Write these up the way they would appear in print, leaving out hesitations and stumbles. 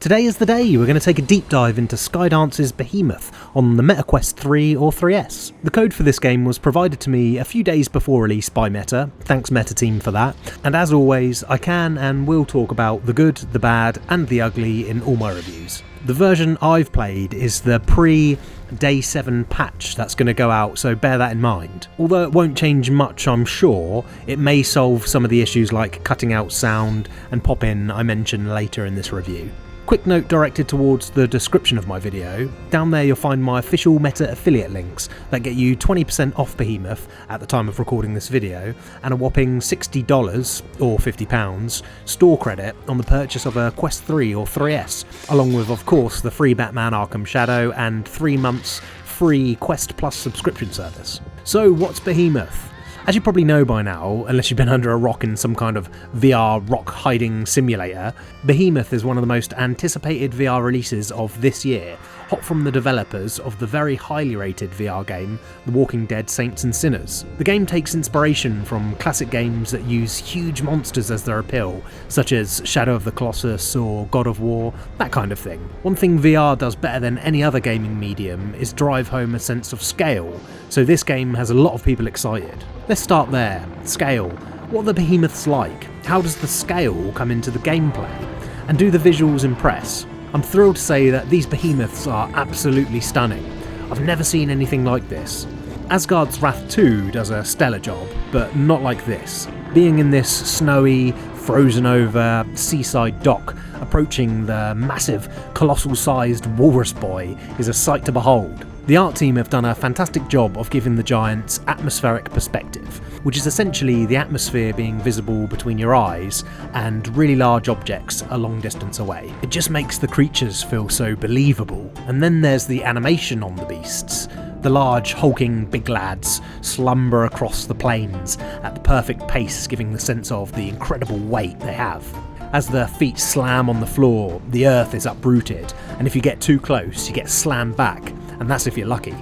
Today is the day we're going to take a deep dive into Skydance's Behemoth on the MetaQuest 3 or 3S. The code for this game was provided to me a few days before release by Meta, thanks Meta team for that, and as always I can and will talk about the good, the bad and the ugly in all my reviews. The version I've played is the pre-Day 7 patch that's going to go out, so bear that in mind. Although it won't change much I'm sure, it may solve some of the issues like cutting out sound and pop-in I mention later in this review. Quick note directed towards the description of my video. Down there you'll find my official Meta affiliate links that get you 20% off Behemoth at the time of recording this video and a whopping $60 or £50 store credit on the purchase of a Quest 3 or 3S, along with of course the free Batman Arkham Shadow and 3 months free Quest Plus subscription service. So what's Behemoth? As you probably know by now, unless you've been under a rock in some kind of VR rock hiding simulator, Behemoth is one of the most anticipated VR releases of this year, hot from the developers of the very highly rated VR game, The Walking Dead Saints and Sinners. The game takes inspiration from classic games that use huge monsters as their appeal, such as Shadow of the Colossus or God of War, that kind of thing. One thing VR does better than any other gaming medium is drive home a sense of scale, so this game has a lot of people excited. Let's start there. Scale. What are the behemoths like? How does the scale come into the gameplay? And do the visuals impress? I'm thrilled to say that these behemoths are absolutely stunning. I've never seen anything like this. Asgard's Wrath 2 does a stellar job, but not like this. Being in this snowy, frozen over seaside dock, approaching the massive, colossal-sized walrus boy is a sight to behold. The art team have done a fantastic job of giving the giants atmospheric perspective, which is essentially the atmosphere being visible between your eyes and really large objects a long distance away. It just makes the creatures feel so believable. And then there's the animation on the beasts. The large, hulking big lads slumber across the plains at the perfect pace, giving the sense of the incredible weight they have. As their feet slam on the floor, the earth is uprooted, and if you get too close, you get slammed back, and that's if you're lucky.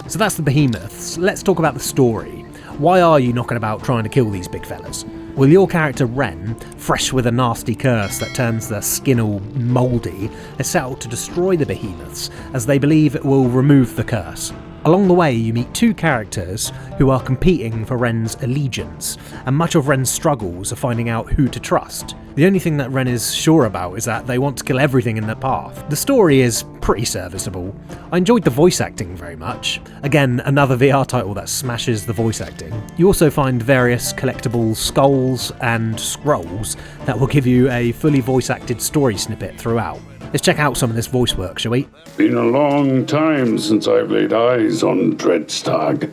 So that's the behemoths. Let's talk about the story. Why are you knocking about trying to kill these big fellas? Well, your character Ren, fresh with a nasty curse that turns their skin all mouldy, is set out to destroy the behemoths, as they believe it will remove the curse. Along the way you meet two characters who are competing for Ren's allegiance, and much of Ren's struggles are finding out who to trust. The only thing that Ren is sure about is that they want to kill everything in their path. The story is pretty serviceable. I enjoyed the voice acting very much. Again, another VR title that smashes the voice acting. You also find various collectible skulls and scrolls that will give you a fully voice acted story snippet throughout. Let's check out some of this voice work, shall we? Been a long time since I've laid eyes on Dread Stag.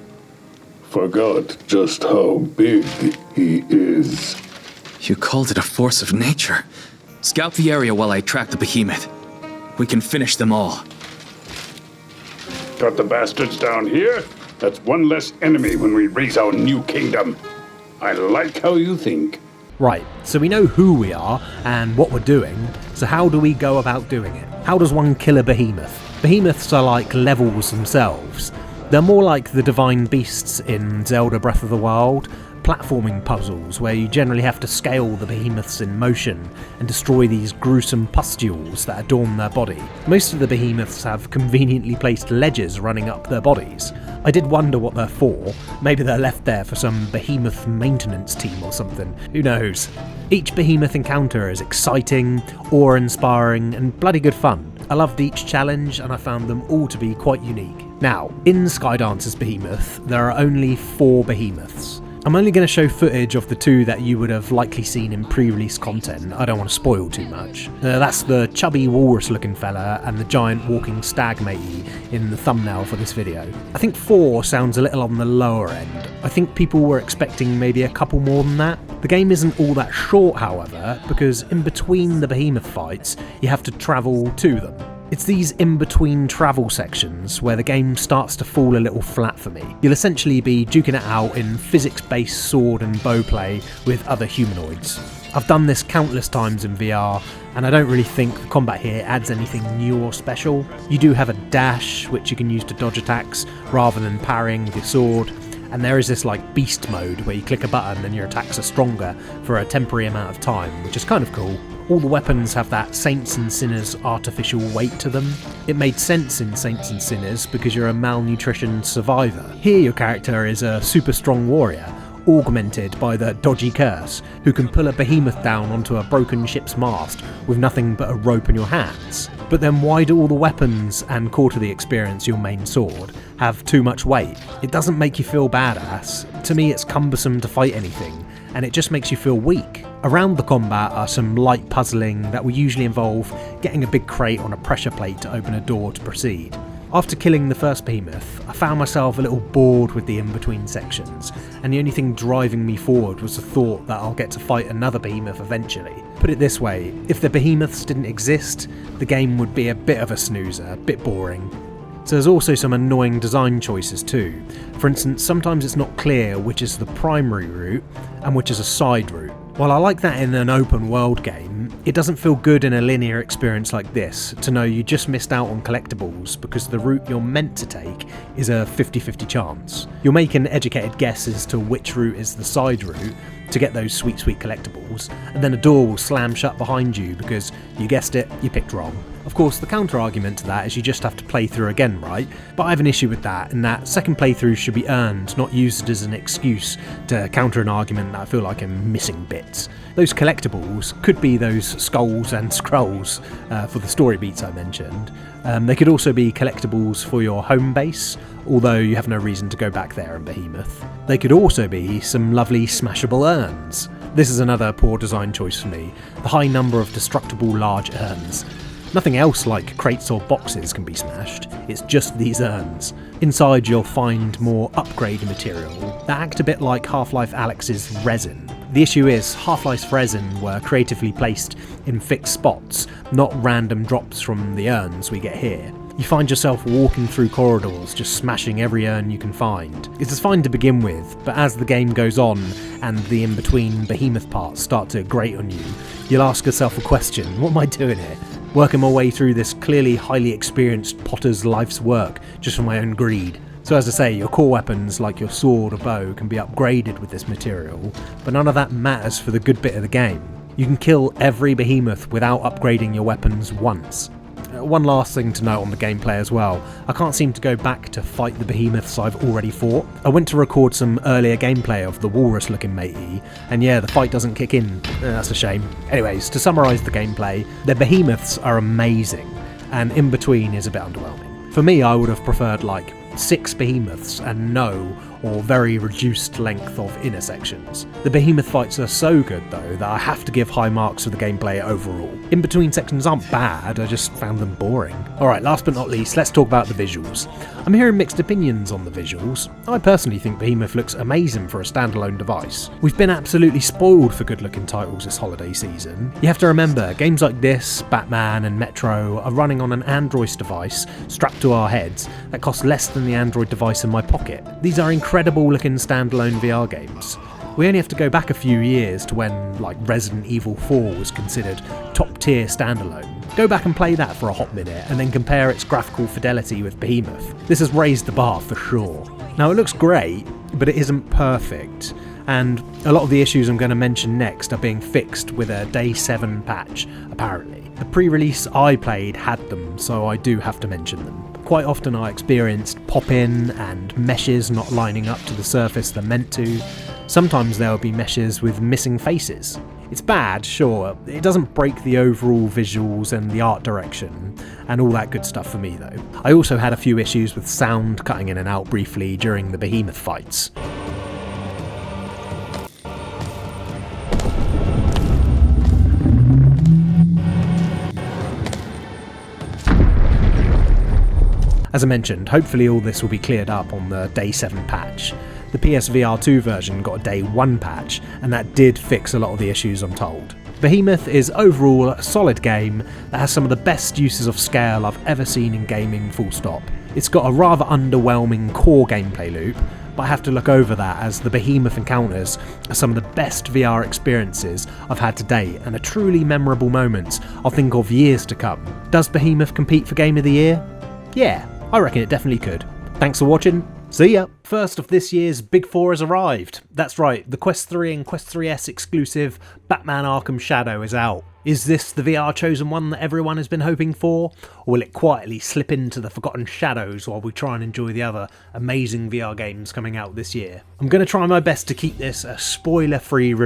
Forgot just how big he is. You called it a force of nature. Scout the area while I track the behemoth. We can finish them all. Got the bastards down here? That's one less enemy when we raise our new kingdom. I like how you think. Right, so we know who we are and what we're doing, so how do we go about doing it? How does one kill a behemoth? Behemoths are like levels themselves. They're more like the divine beasts in Zelda Breath of the Wild, platforming puzzles where you generally have to scale the behemoths in motion and destroy these gruesome pustules that adorn their body. Most of the behemoths have conveniently placed ledges running up their bodies. I did wonder what they're for. Maybe they're left there for some behemoth maintenance team or something. Who knows? Each behemoth encounter is exciting, awe-inspiring, and bloody good fun. I loved each challenge and I found them all to be quite unique. Now, in Skydance's Behemoth, there are only 4 behemoths. I'm only going to show footage of the 2 that you would have likely seen in pre-release content. I don't want to spoil too much. That's the chubby walrus looking fella and the giant walking stag matey in the thumbnail for this video. I think 4 sounds a little on the lower end. I think people were expecting maybe a couple more than that. The game isn't all that short, however, because in between the behemoth fights you have to travel to them. It's these in-between travel sections where the game starts to fall a little flat for me. You'll essentially be duking it out in physics-based sword and bow play with other humanoids. I've done this countless times in VR, and I don't really think the combat here adds anything new or special. You do have a dash, which you can use to dodge attacks rather than parrying with your sword, and there is this like beast mode where you click a button and your attacks are stronger for a temporary amount of time, which is kind of cool. All the weapons have that Saints and Sinners artificial weight to them. It made sense in Saints and Sinners because you're a malnutrition survivor. Here your character is a super strong warrior, augmented by the dodgy curse, who can pull a behemoth down onto a broken ship's mast with nothing but a rope in your hands. But then why do all the weapons, and core to the experience your main sword, have too much weight? It doesn't make you feel badass. To me it's cumbersome to fight anything, and it just makes you feel weak. Around the combat are some light puzzling that will usually involve getting a big crate on a pressure plate to open a door to proceed. After killing the first behemoth, I found myself a little bored with the in-between sections, and the only thing driving me forward was the thought that I'll get to fight another behemoth eventually. Put it this way, if the behemoths didn't exist, the game would be a bit of a snoozer, a bit boring. So there's also some annoying design choices too. For instance, sometimes it's not clear which is the primary route and which is a side route. While I like that in an open world game, it doesn't feel good in a linear experience like this to know you just missed out on collectibles because the route you're meant to take is a 50-50 chance. You'll make an educated guess as to which route is the side route to get those sweet collectibles, and then a door will slam shut behind you because, you guessed it, you picked wrong. Of course, the counter argument to that is you just have to play through again, right? But I have an issue with that, and that second playthrough should be earned, not used as an excuse to counter an argument that I feel like I'm missing bits. Those collectibles could be those skulls and scrolls for the story beats I mentioned. They could also be collectibles for your home base, although you have no reason to go back there in Behemoth. They could also be some lovely smashable urns. This is another poor design choice for me, the high number of destructible large urns. Nothing else like crates or boxes can be smashed, it's just these urns. Inside you'll find more upgrade material that act a bit like Half-Life Alyx's resin. The issue is, Half-Life's resin were creatively placed in fixed spots, not random drops from the urns we get here. You find yourself walking through corridors, just smashing every urn you can find. It's fine to begin with, but as the game goes on and the in-between behemoth parts start to grate on you, you'll ask yourself a question: what am I doing here? Working my way through this clearly highly experienced potter's life's work just for my own greed. So as I say, your core weapons like your sword or bow can be upgraded with this material, but none of that matters for the good bit of the game. You can kill every behemoth without upgrading your weapons once. One last thing to note on the gameplay as well, I can't seem to go back to fight the behemoths I've already fought. I went to record some earlier gameplay of the walrus looking matey, and yeah, the fight doesn't kick in. That's a shame. Anyways, to summarise the gameplay, the behemoths are amazing, and in between is a bit underwhelming. For me, I would have preferred like 6 behemoths and no or very reduced length of inner sections. The behemoth fights are so good though that I have to give high marks for the gameplay overall. In between sections aren't bad, I just found them boring. Alright, last but not least, let's talk about the visuals. I'm hearing mixed opinions on the visuals. I personally think Behemoth looks amazing for a standalone device. We've been absolutely spoiled for good looking titles this holiday season. You have to remember, games like this, Batman and Metro are running on an Android device strapped to our heads that costs less than the Android device in my pocket. These are incredible looking standalone VR games. We only have to go back a few years to when like Resident Evil 4 was considered top tier standalone. Go back and play that for a hot minute and then compare its graphical fidelity with Behemoth. This has raised the bar for sure. Now it looks great, but it isn't perfect, and a lot of the issues I'm going to mention next are being fixed with a Day 7 patch, apparently. The pre-release I played had them, so I do have to mention them. Quite often I experienced pop-in and meshes not lining up to the surface they're meant to. Sometimes there will be meshes with missing faces. It's bad, sure, it doesn't break the overall visuals and the art direction, and all that good stuff for me though. I also had a few issues with sound cutting in and out briefly during the Behemoth fights. As I mentioned, hopefully all this will be cleared up on the Day 7 patch. The PSVR 2 version got a Day 1 patch, and that did fix a lot of the issues I'm told. Behemoth is overall a solid game that has some of the best uses of scale I've ever seen in gaming, full stop. It's got a rather underwhelming core gameplay loop, but I have to look over that as the Behemoth encounters are some of the best VR experiences I've had to date and are truly memorable moments I'll think of years to come. Does Behemoth compete for Game of the Year? Yeah, I reckon it definitely could. Thanks for watching, see ya! First of this year's Big Four has arrived. That's right, the Quest 3 and Quest 3S exclusive Batman Arkham Shadow is out. Is this the VR chosen one that everyone has been hoping for, or will it quietly slip into the forgotten shadows while we try and enjoy the other amazing VR games coming out this year? I'm going to try my best to keep this a spoiler-free review